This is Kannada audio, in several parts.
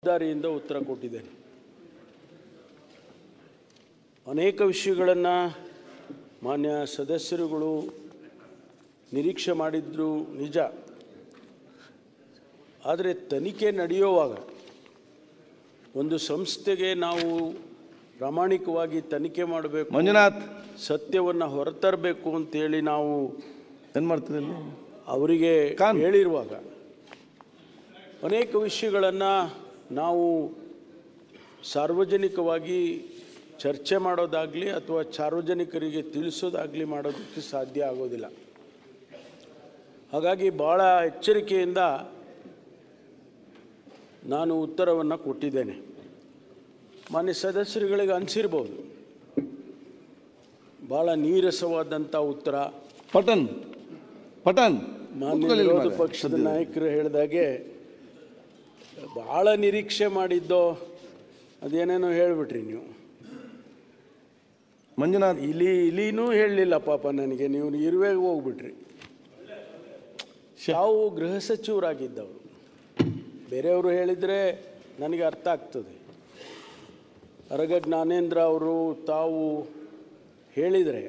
ಜವಾಬ್ದಾರಿಯಿಂದ ಉತ್ತರ ಕೊಟ್ಟಿದ್ದೇನೆ. ಅನೇಕ ವಿಷಯಗಳನ್ನು ಮಾನ್ಯ ಸದಸ್ಯರುಗಳು ನಿರೀಕ್ಷೆ ಮಾಡಿದ್ರು ನಿಜ. ಆದರೆ ತನಿಖೆ ನಡೆಯುವಾಗ ಒಂದು ಸಂಸ್ಥೆಗೆ ನಾವು ಪ್ರಾಮಾಣಿಕವಾಗಿ ತನಿಖೆ ಮಾಡಬೇಕು, ಮಂಜುನಾಥ್ ಸತ್ಯವನ್ನು ಹೊರತರಬೇಕು ಅಂತೇಳಿ ನಾವು ಏನು ಮಾಡ್ತೀರಿ ಅವರಿಗೆ ಹೇಳಿರುವಾಗ ಅನೇಕ ವಿಷಯಗಳನ್ನು ನಾವು ಸಾರ್ವಜನಿಕವಾಗಿ ಚರ್ಚೆ ಮಾಡೋದಾಗಲಿ ಅಥವಾ ಸಾರ್ವಜನಿಕರಿಗೆ ತಿಳಿಸೋದಾಗಲಿ ಮಾಡೋದಕ್ಕೆ ಸಾಧ್ಯ ಆಗೋದಿಲ್ಲ. ಹಾಗಾಗಿ ಭಾಳ ಎಚ್ಚರಿಕೆಯಿಂದ ನಾನು ಉತ್ತರವನ್ನು ಕೊಟ್ಟಿದ್ದೇನೆ. ಮಾನ್ಯ ಸದಸ್ಯರುಗಳಿಗೆ ಅನಿಸಿರ್ಬೋದು ಭಾಳ ನೀರಸವಾದಂಥ ಉತ್ತರ. ಪಟನ್ ಮಾನ್ಯ ವಿರೋಧ ಪಕ್ಷದ ನಾಯಕರು ಹೇಳಿದಾಗೆ ಭಾಳ ನಿರೀಕ್ಷೆ ಮಾಡಿದ್ದೋ ಅದೇನೇನೋ ಹೇಳಿಬಿಟ್ರಿ ನೀವು. ಮಂಜುನಾಥ್ ಇಲಿನೂ ಹೇಳಲಿಲ್ಲ ಪಾಪ ನನಗೆ, ನೀವು ಇರುವೆಗೆ ಹೋಗ್ಬಿಟ್ರಿ. ತಾವು ಗೃಹ ಸಚಿವರಾಗಿದ್ದವರು, ಬೇರೆಯವರು ಹೇಳಿದರೆ ನನಗೆ ಅರ್ಥ ಆಗ್ತದೆ. ಅರಗ ಜ್ಞಾನೇಂದ್ರ ಅವರು ತಾವು ಹೇಳಿದರೆ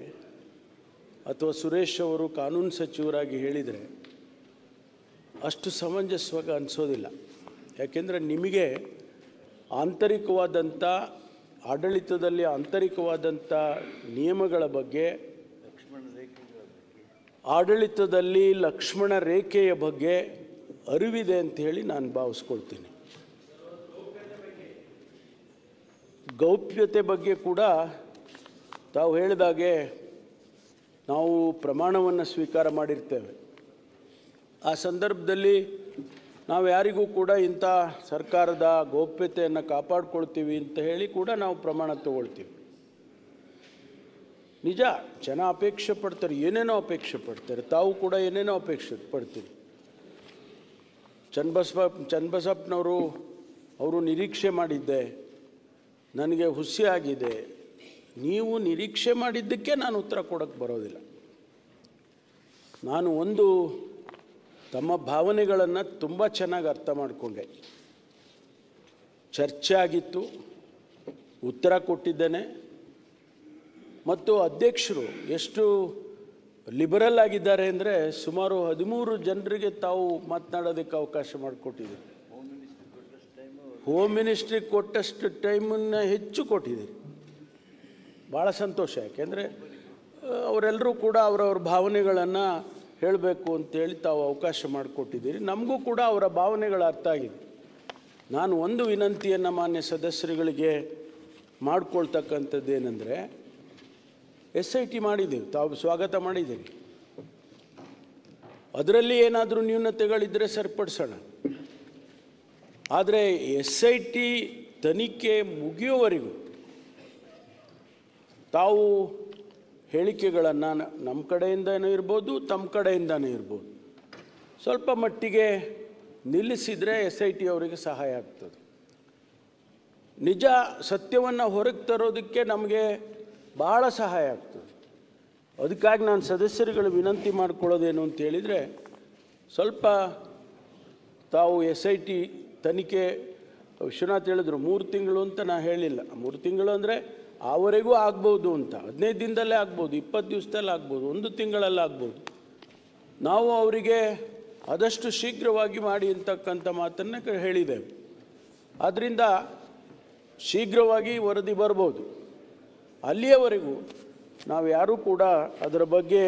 ಅಥವಾ ಸುರೇಶ್ ಅವರು ಕಾನೂನು ಸಚಿವರಾಗಿ ಹೇಳಿದರೆ ಅಷ್ಟು ಸಮಂಜಸವಾಗಿ ಅನಿಸೋದಿಲ್ಲ. ಯಾಕೆಂದರೆ ನಿಮಗೆ ಆಂತರಿಕವಾದಂಥ ಆಡಳಿತದಲ್ಲಿ ಆಂತರಿಕವಾದಂಥ ನಿಯಮಗಳ ಬಗ್ಗೆ, ಆಡಳಿತದಲ್ಲಿ ಲಕ್ಷ್ಮಣ ರೇಖೆಯ ಬಗ್ಗೆ ಅರಿವಿದೆ ಅಂತ ಹೇಳಿ ನಾನು ಭಾವಿಸ್ಕೊಳ್ತೀನಿ. ಗೌಪ್ಯತೆ ಬಗ್ಗೆ ಕೂಡ ತಾವು ಹೇಳಿದಾಗೆ ನಾವು ಪ್ರಮಾಣವನ್ನು ಸ್ವೀಕಾರ ಮಾಡಿರ್ತೇವೆ. ಆ ಸಂದರ್ಭದಲ್ಲಿ ನಾವು ಯಾರಿಗೂ ಕೂಡ ಇಂಥ ಸರ್ಕಾರದ ಗೌಪ್ಯತೆಯನ್ನು ಕಾಪಾಡ್ಕೊಳ್ತೀವಿ ಅಂತ ಹೇಳಿ ಕೂಡ ನಾವು ಪ್ರಮಾಣ ತಗೊಳ್ತೀವಿ. ನಿಜ, ಜನ ಅಪೇಕ್ಷೆ ಪಡ್ತಾರೆ, ಏನೇನೋ ಅಪೇಕ್ಷೆ ಪಡ್ತಾರೆ. ತಾವು ಕೂಡ ಏನೇನೋ ಅಪೇಕ್ಷೆ ಪಡ್ತೀರಿ. ಚನ್ನಬಸಪ್ಪನವರು ಅವರು ನಿರೀಕ್ಷೆ ಮಾಡಿದ್ದೆ, ನನಗೆ ಹುಸಿ ಆಗಿದೆ. ನೀವು ನಿರೀಕ್ಷೆ ಮಾಡಿದ್ದಕ್ಕೆ ನಾನು ಉತ್ತರ ಕೊಡೋಕ್ಕೆ ಬರೋದಿಲ್ಲ. ನಾನು ಒಂದು ತಮ್ಮ ಭಾವನೆಗಳನ್ನು ತುಂಬ ಚೆನ್ನಾಗಿ ಅರ್ಥ ಮಾಡಿಕೊಂಡೆ. ಚರ್ಚೆ ಆಗಿತ್ತು, ಉತ್ತರ ಕೊಟ್ಟಿದ್ದೇನೆ. ಮತ್ತು ಅಧ್ಯಕ್ಷರು ಎಷ್ಟು ಲಿಬರಲ್ ಆಗಿದ್ದಾರೆ ಅಂದರೆ ಸುಮಾರು 13 ಜನರಿಗೆ ತಾವು ಮಾತನಾಡೋದಕ್ಕೆ ಅವಕಾಶ ಮಾಡಿಕೊಟ್ಟಿದ್ದೀರಿ. ಹೋಮ್ ಮಿನಿಸ್ಟ್ರಿಗೆ ಕೊಟ್ಟಷ್ಟು ಟೈಮನ್ನು ಹೆಚ್ಚು ಕೊಟ್ಟಿದ್ದೀರಿ. ಭಾಳ ಸಂತೋಷ. ಯಾಕೆಂದರೆ ಅವರೆಲ್ಲರೂ ಕೂಡ ಅವರವ್ರ ಭಾವನೆಗಳನ್ನು ಹೇಳಬೇಕು ಅಂತೇಳಿ ತಾವು ಅವಕಾಶ ಮಾಡಿಕೊಟ್ಟಿದ್ದೀರಿ. ನಮಗೂ ಕೂಡ ಅವರ ಭಾವನೆಗಳ ಅರ್ಥ ಆಗಿದೆ. ನಾನು ಒಂದು ವಿನಂತಿಯನ್ನು ಮಾನ್ಯ ಸದಸ್ಯರುಗಳಿಗೆ ಮಾಡಿಕೊಳ್ತಕ್ಕಂಥದ್ದು ಏನಂದರೆ, SIT ಮಾಡಿದ್ದೀವಿ, ತಾವು ಸ್ವಾಗತ ಮಾಡಿದ್ದೀರಿ. ಅದರಲ್ಲಿ ಏನಾದರೂ ನ್ಯೂನತೆಗಳಿದ್ದರೆ ಸರಿಪಡಿಸೋಣ. ಆದರೆ SIT ತನಿಖೆ ಮುಗಿಯುವವರೆಗೂ ತಾವು ಹೇಳಿಕೆಗಳನ್ನು ನಮ್ಮ ಕಡೆಯಿಂದನೂ ಇರ್ಬೋದು, ತಮ್ಮ ಕಡೆಯಿಂದನೂ ಇರ್ಬೋದು, ಸ್ವಲ್ಪ ಮಟ್ಟಿಗೆ ನಿಲ್ಲಿಸಿದರೆ SIT ಅವರಿಗೆ ಸಹಾಯ ಆಗ್ತದೆ. ನಿಜ ಸತ್ಯವನ್ನು ಹೊರಗೆ ತರೋದಕ್ಕೆ ನಮಗೆ ಭಾಳ ಸಹಾಯ ಆಗ್ತದೆ. ಅದಕ್ಕಾಗಿ ನಾನು ಸದಸ್ಯರುಗಳು ವಿನಂತಿ ಮಾಡಿಕೊಳ್ಳೋದೇನು ಅಂತ ಹೇಳಿದರೆ, ಸ್ವಲ್ಪ ತಾವು SIT ತನಿಖೆ, ವಿಶ್ವನಾಥ್ ಹೇಳಿದ್ರು 3 ತಿಂಗಳು ಅಂತ ನಾನು ಹೇಳಿಲ್ಲ. 3 ತಿಂಗಳು ಅಂದರೆ ಆವರೆಗೂ ಆಗ್ಬೋದು ಅಂತ, 15 ದಿನದಲ್ಲೇ ಆಗ್ಬೋದು, 20 ದಿವಸದಲ್ಲಿ ಆಗ್ಬೋದು, 1 ತಿಂಗಳಲ್ಲಿ ಆಗ್ಬೋದು. ನಾವು ಅವರಿಗೆ ಆದಷ್ಟು ಶೀಘ್ರವಾಗಿ ಮಾಡಿ ಅಂತಕ್ಕಂಥ ಮಾತನ್ನು ಹೇಳಿದ್ದೇವೆ. ಆದ್ದರಿಂದ ಶೀಘ್ರವಾಗಿ ವರದಿ ಬರ್ಬೋದು. ಅಲ್ಲಿಯವರೆಗೂ ನಾವು ಯಾರೂ ಕೂಡ ಅದರ ಬಗ್ಗೆ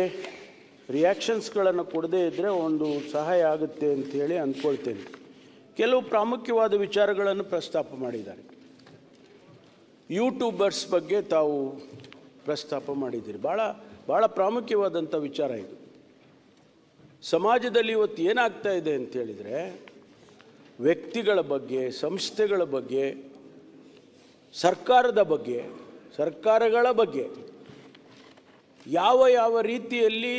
ರಿಯಾಕ್ಷನ್ಸ್ಗಳನ್ನು ಕೊಡದೇ ಇದ್ದರೆ ಒಂದು ಸಹಾಯ ಆಗುತ್ತೆ ಅಂಥೇಳಿ ಅಂದ್ಕೊಳ್ತೇನೆ. ಕೆಲವು ಪ್ರಾಮುಖ್ಯವಾದ ವಿಚಾರಗಳನ್ನು ಪ್ರಸ್ತಾಪ ಮಾಡಿದ್ದಾರೆ. ಯೂಟ್ಯೂಬರ್ಸ್ ಬಗ್ಗೆ ತಾವು ಪ್ರಸ್ತಾಪ ಮಾಡಿದ್ದೀರಿ. ಭಾಳ ಪ್ರಾಮುಖ್ಯವಾದಂಥ ವಿಚಾರ ಇದು. ಸಮಾಜದಲ್ಲಿ ಇವತ್ತು ಏನಾಗ್ತಾ ಇದೆ ಅಂತೇಳಿದರೆ, ವ್ಯಕ್ತಿಗಳ ಬಗ್ಗೆ, ಸಂಸ್ಥೆಗಳ ಬಗ್ಗೆ, ಸರ್ಕಾರದ ಬಗ್ಗೆ, ಸರ್ಕಾರಗಳ ಬಗ್ಗೆ ಯಾವ ರೀತಿಯಲ್ಲಿ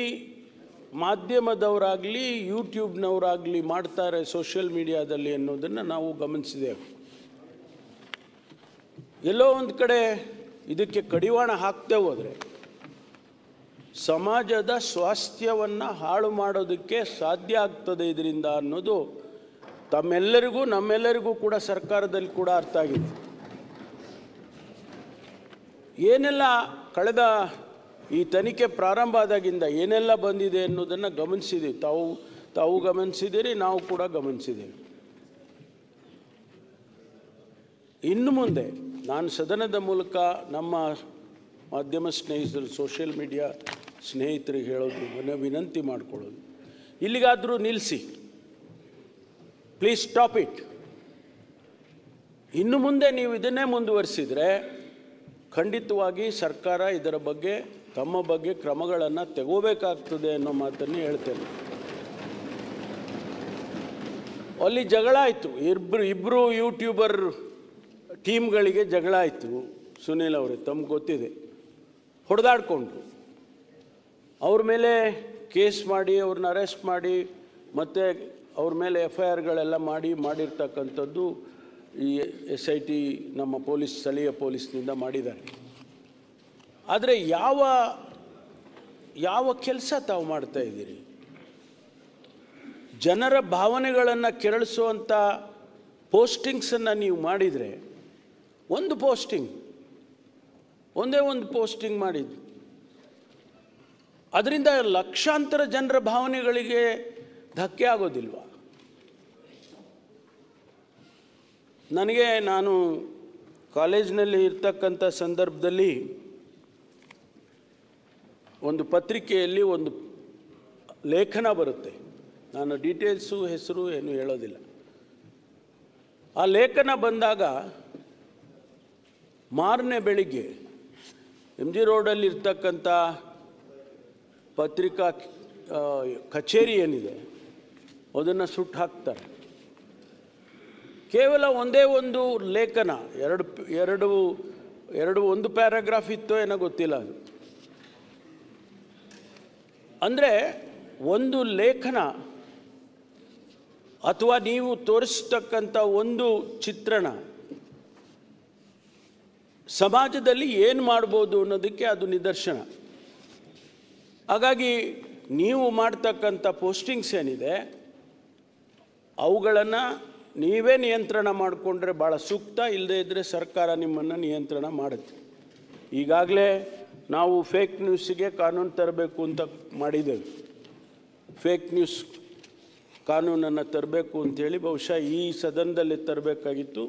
ಮಾಧ್ಯಮದವರಾಗಲಿ ಯೂಟ್ಯೂಬ್ನವರಾಗಲಿ ಮಾಡ್ತಾರೆ ಸೋಷಿಯಲ್ ಮೀಡಿಯಾದಲ್ಲಿ ಅನ್ನೋದನ್ನು ನಾವು ಗಮನಿಸಿದ್ದೇವೆ. ಎಲ್ಲೋ ಒಂದು ಕಡೆ ಇದಕ್ಕೆ ಕಡಿವಾಣ ಹಾಕ್ತೇ ಹೋದರೆ ಸಮಾಜದ ಸ್ವಾಸ್ಥ್ಯವನ್ನು ಹಾಳು ಮಾಡೋದಕ್ಕೆ ಸಾಧ್ಯ ಆಗ್ತದೆ ಇದರಿಂದ ಅನ್ನೋದು ತಮ್ಮೆಲ್ಲರಿಗೂ ನಮ್ಮೆಲ್ಲರಿಗೂ ಕೂಡ ಸರ್ಕಾರದಲ್ಲಿ ಕೂಡ ಅರ್ಥ ಆಗಿದೆ. ಏನೆಲ್ಲ ಕಳೆದ ಈ ತನಿಖೆ ಪ್ರಾರಂಭ ಆದಾಗಿಂದ ಏನೆಲ್ಲ ಬಂದಿದೆ ಅನ್ನೋದನ್ನು ಗಮನಿಸಿದ್ದೀವಿ. ತಾವು ಗಮನಿಸಿದ್ದೀರಿ, ನಾವು ಕೂಡ ಗಮನಿಸಿದ್ದೇವೆ. ಇನ್ನು ಮುಂದೆ ನಾನು ಸದನದ ಮೂಲಕ ನಮ್ಮ ಮಾಧ್ಯಮ ಸ್ನೇಹಿತರು, ಸೋಷಿಯಲ್ ಮೀಡಿಯಾ ಸ್ನೇಹಿತರಿಗೆ ಹೇಳೋದು, ವಿನಂತಿ ಮಾಡಿಕೊಳ್ಳೋದು, ಇಲ್ಲಿಗಾದರೂ ನಿಲ್ಲಿಸಿ, ಪ್ಲೀಸ್ ಸ್ಟಾಪ್ ಇಟ್. ಇನ್ನು ಮುಂದೆ ನೀವು ಇದನ್ನೇ ಮುಂದುವರಿಸಿದರೆ ಖಂಡಿತವಾಗಿ ಸರ್ಕಾರ ಇದರ ಬಗ್ಗೆ ತಮ್ಮ ಬಗ್ಗೆ ಕ್ರಮಗಳನ್ನು ತಗೋಬೇಕಾಗ್ತದೆ ಅನ್ನೋ ಮಾತನ್ನು ಹೇಳ್ತೇನೆ. ಅಲ್ಲಿ ಜಗಳ ಆಯಿತು, ಇಬ್ಬರು ಯೂಟ್ಯೂಬರ್ ಟೀಮ್ಗಳಿಗೆ ಜಗಳ ಆಯಿತು. ಸುನೀಲ್ ಅವರೇ, ತಮ್ಗೆ ಗೊತ್ತಿದೆ, ಹೊಡೆದಾಡಿಕೊಂಡ್ರು. ಅವ್ರ ಮೇಲೆ ಕೇಸ್ ಮಾಡಿ, ಅವ್ರನ್ನ ಅರೆಸ್ಟ್ ಮಾಡಿ, ಮತ್ತು ಅವ್ರ ಮೇಲೆ FIRಗಳೆಲ್ಲ ಮಾಡಿರ್ತಕ್ಕಂಥದ್ದು ಈ SIT ನಮ್ಮ ಸ್ಥಳೀಯ ಪೊಲೀಸ್ನಿಂದ ಮಾಡಿದ್ದಾರೆ. ಆದರೆ ಯಾವ ಕೆಲಸ ತಾವು ಮಾಡ್ತಾ ಇದ್ದೀರಿ? ಜನರ ಭಾವನೆಗಳನ್ನು ಕೆರಳಿಸುವಂಥ ಪೋಸ್ಟಿಂಗ್ಸನ್ನು ನೀವು ಮಾಡಿದರೆ, ಒಂದೇ ಒಂದು ಪೋಸ್ಟಿಂಗ್ ಮಾಡಿದ್ದು, ಅದರಿಂದ ಲಕ್ಷಾಂತರ ಜನರ ಭಾವನೆಗಳಿಗೆ ಧಕ್ಕೆ ಆಗೋದಿಲ್ವ? ನಾನು ಕಾಲೇಜಿನಲ್ಲಿ ಇರ್ತಕ್ಕಂಥ ಸಂದರ್ಭದಲ್ಲಿ ಒಂದು ಪತ್ರಿಕೆಯಲ್ಲಿ ಒಂದು ಲೇಖನ ಬರುತ್ತೆ. ನಾನು ಡೀಟೇಲ್ಸು ಹೆಸರು ಏನು ಹೇಳೋದಿಲ್ಲ. ಆ ಲೇಖನ ಬಂದಾಗ ಮಾರನೇ ಬೆಳಿಗ್ಗೆ MG ರೋಡಲ್ಲಿ ಇರ್ತಕ್ಕಂಥ ಪತ್ರಿಕಾ ಕಚೇರಿ ಏನಿದೆ ಅದನ್ನು ಸುಟ್ಟು ಹಾಕ್ತಾರೆ. ಕೇವಲ ಒಂದೇ ಒಂದು ಲೇಖನ, ಒಂದು ಪ್ಯಾರಾಗ್ರಾಫ್ ಇತ್ತೋ ಏನೋ ಗೊತ್ತಿಲ್ಲ ಅದು. ಅಂದರೆ ಒಂದು ಲೇಖನ ಅಥವಾ ನೀವು ತೋರಿಸ್ತಕ್ಕಂಥ ಒಂದು ಚಿತ್ರಣ ಸಮಾಜದಲ್ಲಿ ಏನು ಮಾಡ್ಬೋದು ಅನ್ನೋದಕ್ಕೆ ಅದು ನಿದರ್ಶನ. ಹಾಗಾಗಿ ನೀವು ಮಾಡ್ತಕ್ಕಂಥ ಪೋಸ್ಟಿಂಗ್ಸ್ ಏನಿದೆ ಅವುಗಳನ್ನು ನೀವೇ ನಿಯಂತ್ರಣ ಮಾಡಿಕೊಂಡ್ರೆ ಭಾಳ ಸೂಕ್ತ. ಇಲ್ಲದೇ ಇದ್ದರೆ ಸರ್ಕಾರ ನಿಮ್ಮನ್ನು ನಿಯಂತ್ರಣ ಮಾಡುತ್ತೆ. ಈಗಾಗಲೇ ನಾವು ಫೇಕ್ ನ್ಯೂಸಿಗೆ ಕಾನೂನು ತರಬೇಕು ಅಂತ ಮಾಡಿದ್ದೇವೆ. ಫೇಕ್ ನ್ಯೂಸ್ ಕಾನೂನನ್ನು ತರಬೇಕು ಅಂಥೇಳಿ ಬಹುಶಃ ಈ ಸದನದಲ್ಲಿ ತರಬೇಕಾಗಿತ್ತು.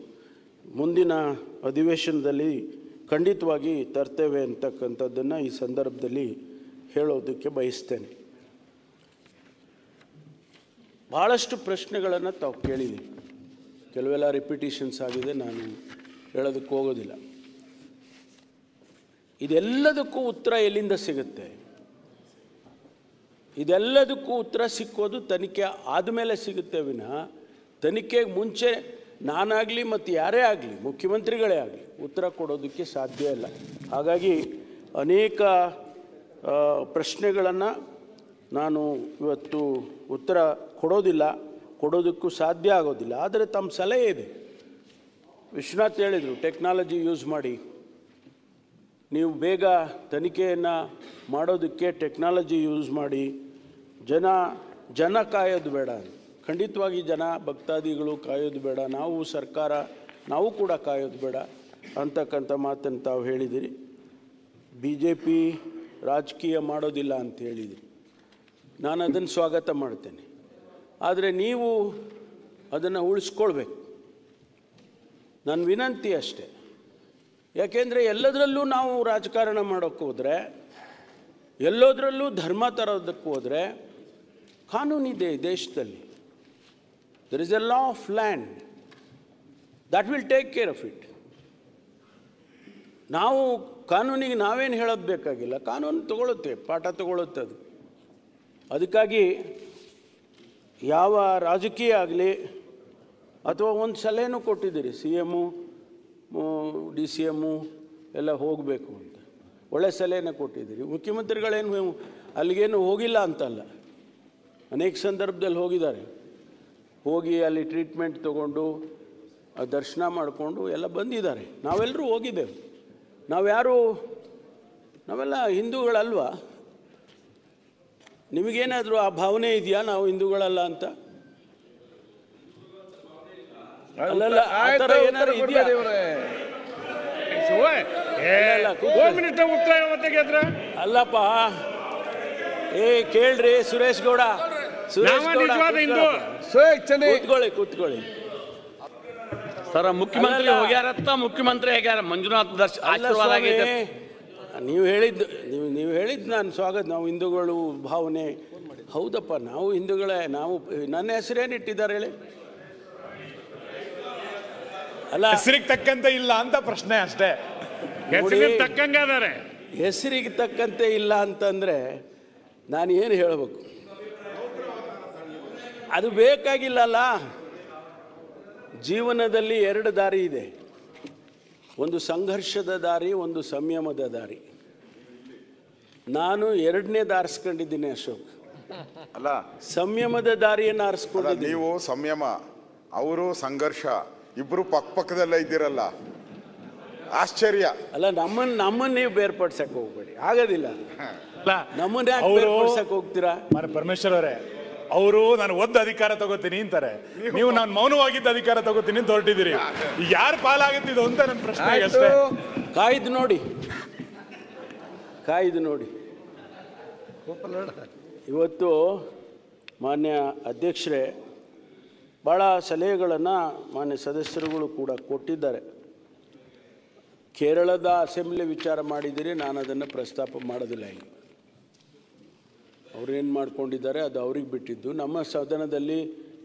ಮುಂದಿನ ಅಧಿವೇಶನದಲ್ಲಿ ಖಂಡಿತವಾಗಿ ತರ್ತೇವೆ ಅಂತಕ್ಕಂಥದ್ದನ್ನು ಈ ಸಂದರ್ಭದಲ್ಲಿ ಹೇಳೋದಕ್ಕೆ ಬಯಸ್ತೇನೆ. ಭಾಳಷ್ಟು ಪ್ರಶ್ನೆಗಳನ್ನು ತಾವು ಕೇಳಿದ್ದೀವಿ, ಕೆಲವೆಲ್ಲ ರಿಪಿಟೇಷನ್ಸ್ ಆಗಿದೆ, ನಾನು ಹೇಳೋದಕ್ಕೆ ಹೋಗೋದಿಲ್ಲ. ಇದೆಲ್ಲದಕ್ಕೂ ಉತ್ತರ ಎಲ್ಲಿಂದ ಸಿಗುತ್ತೆ? ಇದೆಲ್ಲದಕ್ಕೂ ಉತ್ತರ ಸಿಕ್ಕೋದು ತನಿಖೆ ಆದಮೇಲೆ ಸಿಗುತ್ತೆ ವಿನಃ ತನಿಖೆಗೆ ಮುಂಚೆ ನಾನಾಗಲಿ ಮತ್ತು ಯಾರೇ ಆಗಲಿ, ಮುಖ್ಯಮಂತ್ರಿಗಳೇ ಆಗಲಿ ಉತ್ತರ ಕೊಡೋದಕ್ಕೆ ಸಾಧ್ಯ ಇಲ್ಲ. ಹಾಗಾಗಿ ಅನೇಕ ಪ್ರಶ್ನೆಗಳನ್ನು ನಾನು ಇವತ್ತು ಉತ್ತರ ಕೊಡೋದಕ್ಕೂ ಸಾಧ್ಯ ಆಗೋದಿಲ್ಲ. ಆದರೆ ತಮ್ಮ ಸಲಹೆ ಇದೆ. ವಿಶ್ವನಾಥ್ ಹೇಳಿದರು, ಟೆಕ್ನಾಲಜಿ ಯೂಸ್ ಮಾಡಿ, ನೀವು ಬೇಗ ತನಿಖೆಯನ್ನು ಮಾಡೋದಕ್ಕೆ ಟೆಕ್ನಾಲಜಿ ಯೂಸ್ ಮಾಡಿ. ಜನ ಕಾಯೋದು ಬೇಡ, ಖಂಡಿತವಾಗಿ ಜನ ಭಕ್ತಾದಿಗಳು ಕಾಯೋದು ಬೇಡ, ನಾವು ಕೂಡ ಕಾಯೋದು ಬೇಡ ಅಂತಕ್ಕಂಥ ಮಾತನ್ನು ತಾವು ಹೇಳಿದಿರಿ. BJP ರಾಜಕೀಯ ಮಾಡೋದಿಲ್ಲ ಅಂತ ಹೇಳಿದಿರಿ. ನಾನು ಅದನ್ನು ಸ್ವಾಗತ ಮಾಡ್ತೇನೆ. ಆದರೆ ನೀವು ಅದನ್ನು ಉಳಿಸ್ಕೊಳ್ಬೇಕು, ನನ್ನ ವಿನಂತಿ ಅಷ್ಟೇ. ಯಾಕೆಂದರೆ ಎಲ್ಲದರಲ್ಲೂ ನಾವು ರಾಜಕಾರಣ ಮಾಡೋಕ್ಕೆ ಹೋದರೆ, ಎಲ್ಲೋದ್ರಲ್ಲೂ ಧರ್ಮ ತರೋದಕ್ಕೆ ಹೋದರೆ, ಕಾನೂನಿದೆ ದೇಶದಲ್ಲಿ. There is a law of land that will take care of it. ನಾವು ಕಾನೂನಿಗೆ ನಾವೇನು ಹೇಳೋದು ಬೇಕಾಗಿಲ್ಲ, ಕಾನೂನು ತಗೊಳುತ್ತೆ, ಪಾಠ ತಗೊಳುತ್ತೆ ಅದು. ಅದಕ್ಕಾಗಿ ಯಾವ ರಾಜಕೀಯ ಆಗಲಿ ಅಥವಾ ಒಂದು ಸಲಹೆನೂ ಕೊಟ್ಟಿದ್ದೀರಿ, CM DCM ಎಲ್ಲ ಹೋಗಬೇಕು ಅಂತ ಒಳ್ಳೆ ಸಲಹೆನ ಕೊಟ್ಟಿದ್ದೀರಿ. ಮುಖ್ಯಮಂತ್ರಿಗಳೇನು ಅಲ್ಲಿಗೇನು ಹೋಗಿಲ್ಲ ಅಂತಲ್ಲ, ಅನೇಕ ಸಂದರ್ಭದಲ್ಲಿ ಹೋಗಿದ್ದಾರೆ. ಹೋಗಿ ಅಲ್ಲಿ ಟ್ರೀಟ್ಮೆಂಟ್ ತಗೊಂಡು ದರ್ಶನ ಮಾಡಿಕೊಂಡು ಎಲ್ಲ ಬಂದಿದ್ದಾರೆ. ನಾವೆಲ್ಲರೂ ಹೋಗಿದ್ದೇವೆ. ನಾವೆಲ್ಲ ಹಿಂದೂಗಳಲ್ವಾ? ನಿಮಗೇನಾದರೂ ಆ ಭಾವನೆ ಇದೆಯಾ ನಾವು ಹಿಂದೂಗಳಲ್ಲ ಅಂತ? ಅಲ್ಲಲ್ಲ ಆ ಥರ ಏನಾದ್ರು ಇದೆಯಾ? ಅಲ್ಲಪ್ಪ, ಕೇಳ್ರಿ ಸುರೇಶ್ ಗೌಡ, ಕೂತ್ಕೊಳ್ಳಿ. ಸರ್, ಮುಖ್ಯಮಂತ್ರಿ ಹೋಗ್ಯಾರತ್ತ, ಮುಖ್ಯಮಂತ್ರಿ ಆಗ್ಯಾರ, ಮಂಜುನಾಥ್ ಆಶೀರ್ವಾದ ಆಗೈತೆ. ನೀವು ಹೇಳಿದ್ದು ನಾನು ಸ್ವಾಗತ. ನಾವು ಹಿಂದೂಗಳು ಭಾವನೆ, ಹೌದಪ್ಪ, ನಾವು ಹಿಂದೂಗಳೇ. ನಾವು ನನ್ನ ಹೆಸರೇನಿಟ್ಟಿದ್ದಾರೆ ಹೇಳಿ? ಅಲ್ಲ, ಹೆಸರಿಗೆ ತಕ್ಕಂತೆ ಇಲ್ಲ ಅಂತ ಪ್ರಶ್ನೆ ಅಷ್ಟೇ. ಹೆಸರಿಗೆ ತಕ್ಕಂತೆ ಇಲ್ಲ ಅಂತಂದ್ರೆ ನಾನು ಏನು ಹೇಳಬೇಕು? ಅದು ಬೇಕಾಗಿಲ್ಲಲ್ಲ. ಜೀವನದಲ್ಲಿ ಎರಡು ದಾರಿ ಇದೆ, ಒಂದು ಸಂಘರ್ಷದ ದಾರಿ, ಒಂದು ಸಂಯಮದ ದಾರಿ. ನಾನು ಎರಡನೇದು ಆರಿಸ್ಕೊಂಡಿದ್ದೀನಿ ಅಶೋಕ್. ಅಲ್ಲ, ಸಂಯಮದ ದಾರಿಯನ್ನು ಆರಿಸ್ಕೊಂಡಿದ್ದೀನಿ. ನೀವು ಸಂಯಮ, ಅವರು ಸಂಘರ್ಷ, ಇಬ್ರು ಪಕ್ಕದಲ್ಲೇ ಇದ್ದೀರಲ್ಲ, ಆಶ್ಚರ್ಯ. ಅಲ್ಲ, ನಮ್ಮನ್ನ ನೀವು ಬೇರ್ಪಡ್ಸಕ್ ಹೋಗ್ಬೇಡಿ, ಆಗೋದಿಲ್ಲ. ನಮ್ಮನ್ನ ಯಾಕೆ ಬೇರ್ಪಡ್ಸಕ್ ಹೋಗ್ತೀರಾ? ಪರಮೇಶ್ವರ್ ಅವರೇ, ಅವರು ನಾನು ಒಂದು ಅಧಿಕಾರ ತಗೋತೀನಿ ಅಂತಾರೆ, ನೀವು ನಾನು ಮೌನವಾಗಿದ್ದ ಅಧಿಕಾರ ತಗೋತೀನಿ ಅಂತ ಹೊರಟಿದ್ದೀರಿ. ಯಾರು ಪಾಲಾಗುತ್ತಿದ್ದು ಅಂತ ನನ್ನ ಪ್ರಶ್ನೆ ಅಷ್ಟೇ. ಕಾಯ್ದು ನೋಡಿ. ಇವತ್ತು ಮಾನ್ಯ ಅಧ್ಯಕ್ಷರೇ, ಭಾಳ ಸಲಹೆಗಳನ್ನು ಮಾನ್ಯ ಸದಸ್ಯರುಗಳು ಕೂಡ ಕೊಟ್ಟಿದ್ದಾರೆ. ಕೇರಳದ ಅಸೆಂಬ್ಲಿ ವಿಚಾರ ಮಾಡಿದ್ದೀರಿ, ನಾನು ಅದನ್ನು ಪ್ರಸ್ತಾಪ ಮಾಡೋದಿಲ್ಲ. ಇಲ್ಲಿ ಅವ್ರೇನು ಮಾಡ್ಕೊಂಡಿದ್ದಾರೆ ಅದು ಅವ್ರಿಗೆ ಬಿಟ್ಟಿದ್ದು. ನಮ್ಮ ಸದನದಲ್ಲಿ,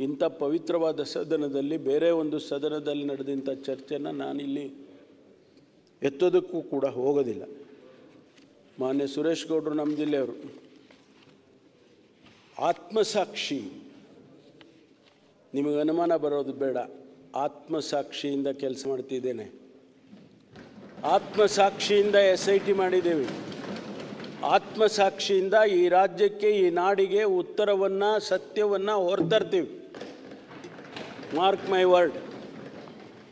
ಇಂಥ ಪವಿತ್ರವಾದ ಸದನದಲ್ಲಿ, ಬೇರೆ ಒಂದು ಸದನದಲ್ಲಿ ನಡೆದಂಥ ಚರ್ಚೆಯನ್ನು ನಾನಿಲ್ಲಿ ಎತ್ತೋದಕ್ಕೂ ಕೂಡ ಹೋಗೋದಿಲ್ಲ. ಮಾನ್ಯ ಸುರೇಶ್ ಗೌಡರು ನಮ್ಮ ಜಿಲ್ಲೆಯವರು, ಆತ್ಮಸಾಕ್ಷಿ, ನಿಮಗೆ ಅನುಮಾನ ಬರೋದು ಬೇಡ, ಆತ್ಮಸಾಕ್ಷಿಯಿಂದ ಕೆಲಸ ಮಾಡ್ತಿದ್ದೇನೆ. ಆತ್ಮಸಾಕ್ಷಿಯಿಂದ SIT ಮಾಡಿದ್ದೇವೆ. ಆತ್ಮಸಾಕ್ಷಿಯಿಂದ ಈ ರಾಜ್ಯಕ್ಕೆ, ಈ ನಾಡಿಗೆ ಉತ್ತರವನ್ನು, ಸತ್ಯವನ್ನು ಹೊರತರ್ತೀವಿ. Mark my word.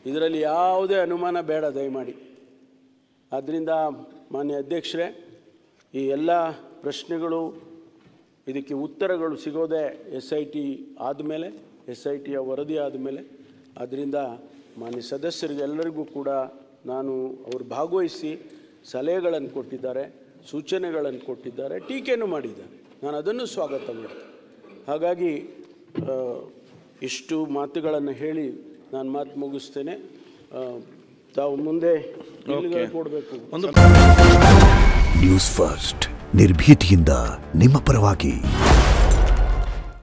ಇದರಲ್ಲಿ ಯಾವುದೇ ಅನುಮಾನ ಬೇಡ, ದಯಮಾಡಿ. ಆದ್ದರಿಂದ ಮಾನ್ಯ ಅಧ್ಯಕ್ಷರೇ, ಈ ಎಲ್ಲ ಪ್ರಶ್ನೆಗಳು, ಇದಕ್ಕೆ ಉತ್ತರಗಳು ಸಿಗೋದೇ SIT ಆದಮೇಲೆ, SITಯ ವರದಿ ಆದಮೇಲೆ. ಆದ್ದರಿಂದ ಮಾನ್ಯ ಸದಸ್ಯರಿಗೆಲ್ಲರಿಗೂ ಕೂಡ ನಾನು ಅವರು ಭಾಗವಹಿಸಿ ಸಲಹೆಗಳನ್ನು ಕೊಟ್ಟಿದ್ದಾರೆ, ಸೂಚನೆಗಳನ್ನು ಕೊಟ್ಟಿದ್ದಾರೆ, ಟೀಕೆನೂ ಮಾಡಿದ್ದಾರೆ. ನಾನು ಅದನ್ನು ಸ್ವಾಗತ ಮಾಡ್ತೀನಿ. ಹಾಗಾಗಿ ಇಷ್ಟು ಮಾತುಗಳನ್ನು ಹೇಳಿ ನಾನು ಮಾತು ಮುಗಿಸ್ತೇನೆ. ತಾವು ಮುಂದೆ ಕೊಡಬೇಕು. ನ್ಯೂಸ್ ಫಸ್ಟ್, ನಿರ್ಭೀತಿಯಿಂದ ನಿಮ್ಮ ಪರವಾಗಿ.